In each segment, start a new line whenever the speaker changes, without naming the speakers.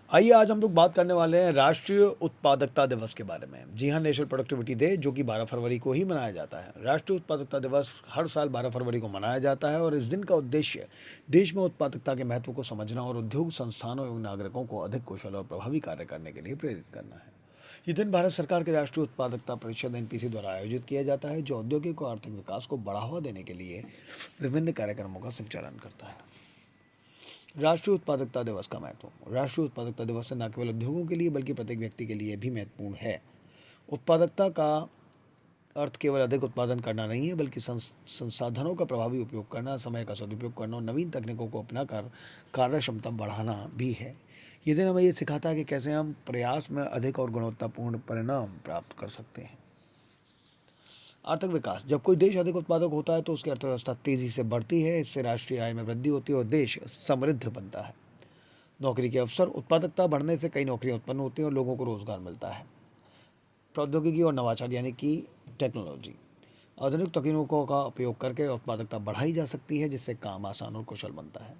आइए आज हम लोग बात करने वाले हैं राष्ट्रीय उत्पादकता दिवस के बारे में। जी हाँ, नेशनल प्रोडक्टिविटी डे जो कि 12 फरवरी को ही मनाया जाता है। राष्ट्रीय उत्पादकता दिवस हर साल 12 फरवरी को मनाया जाता है और इस दिन का उद्देश्य देश में उत्पादकता के महत्व को समझना और उद्योग संस्थानों एवं नागरिकों को अधिक कुशल और प्रभावी कार्य करने के लिए प्रेरित करना है। ये दिन भारत सरकार के राष्ट्रीय उत्पादकता परिषद एनपीसी द्वारा आयोजित किया जाता है, जो औद्योगिक और आर्थिक विकास को बढ़ावा देने के लिए विभिन्न कार्यक्रमों का संचालन करता है। राष्ट्रीय उत्पादकता दिवस का महत्व। राष्ट्रीय उत्पादकता दिवस न केवल उद्योगों के लिए बल्कि प्रत्येक व्यक्ति के लिए भी महत्वपूर्ण है। उत्पादकता का अर्थ केवल अधिक उत्पादन करना नहीं है, बल्कि संसाधनों का प्रभावी उपयोग करना, समय का सदुपयोग करना और नवीन तकनीकों को अपनाकर कार्य क्षमता बढ़ाना भी है। ये दिन हमें ये सिखाता है कि कैसे हम प्रयास में अधिक और गुणवत्तापूर्ण परिणाम प्राप्त कर सकते हैं। आर्थिक विकास। जब कोई देश अधिक उत्पादक होता है तो उसकी अर्थव्यवस्था तेजी से बढ़ती है। इससे राष्ट्रीय आय में वृद्धि होती है और देश समृद्ध बनता है। नौकरी के अवसर। उत्पादकता बढ़ने से कई नौकरियां उत्पन्न होती हैं और लोगों को रोजगार मिलता है। प्रौद्योगिकी और नवाचार यानी कि टेक्नोलॉजी। आधुनिक तकनीकों का उपयोग करके उत्पादकता बढ़ाई जा सकती है, जिससे काम आसान और कुशल बनता है।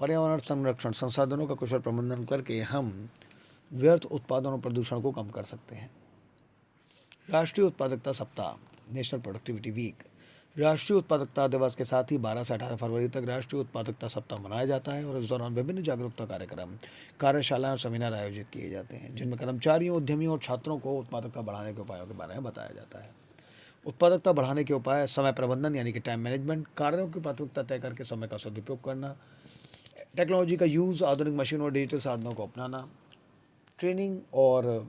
पर्यावरण संरक्षण। संसाधनों का कुशल प्रबंधन करके हम व्यर्थ उत्पादन और प्रदूषण को कम कर सकते हैं। राष्ट्रीय उत्पादकता सप्ताह, नेशनल प्रोडक्टिविटी वीक। राष्ट्रीय उत्पादकता दिवस के साथ ही 12 से 18 फरवरी तक राष्ट्रीय उत्पादकता सप्ताह मनाया जाता है और इस दौरान विभिन्न जागरूकता कार्यक्रम, कार्यशालाएं और सेमिनार आयोजित किए जाते हैं, जिनमें कर्मचारियों, उद्यमियों और छात्रों को उत्पादकता बढ़ाने के उपायों के बारे में बताया जाता है। उत्पादकता बढ़ाने के उपाय। समय प्रबंधन यानी कि टाइम मैनेजमेंट। कार्यों की प्राथमिकता तय करके समय का सदुपयोग करना। टेक्नोलॉजी का यूज़। आधुनिक मशीनों और डिजिटल साधनों को अपनाना। ट्रेनिंग और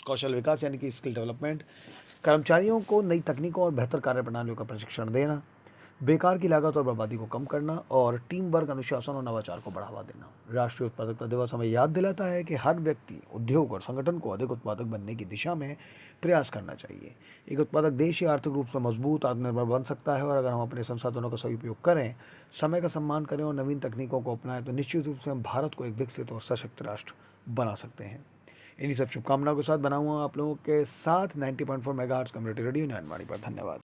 कौशल विकास यानी कि स्किल डेवलपमेंट। कर्मचारियों को नई तकनीकों और बेहतर कार्य प्रणालियों का प्रशिक्षण देना। बेकार की लागत और बर्बादी को कम करना और टीम वर्क, अनुशासन और नवाचार को बढ़ावा देना। राष्ट्रीय उत्पादकता दिवस हमें याद दिलाता है कि हर व्यक्ति, उद्योग और संगठन को अधिक उत्पादक बनने की दिशा में प्रयास करना चाहिए। एक उत्पादक देश ही आर्थिक रूप से मजबूत, आत्मनिर्भर बन सकता है और अगर हम अपने संसाधनों का सही उपयोग करें, समय का सम्मान करें और नवीन तकनीकों को अपनाएं, तो निश्चित रूप से हम भारत को एक विकसित और सशक्त राष्ट्र बना सकते हैं। इन्हीं सब शुभकामनाओं के साथ बना हुआ आप लोगों के साथ 90.4 मेगाहर्ट्ज़ कम्युनिटी रेडियो ज्ञानवाणी पर। धन्यवाद।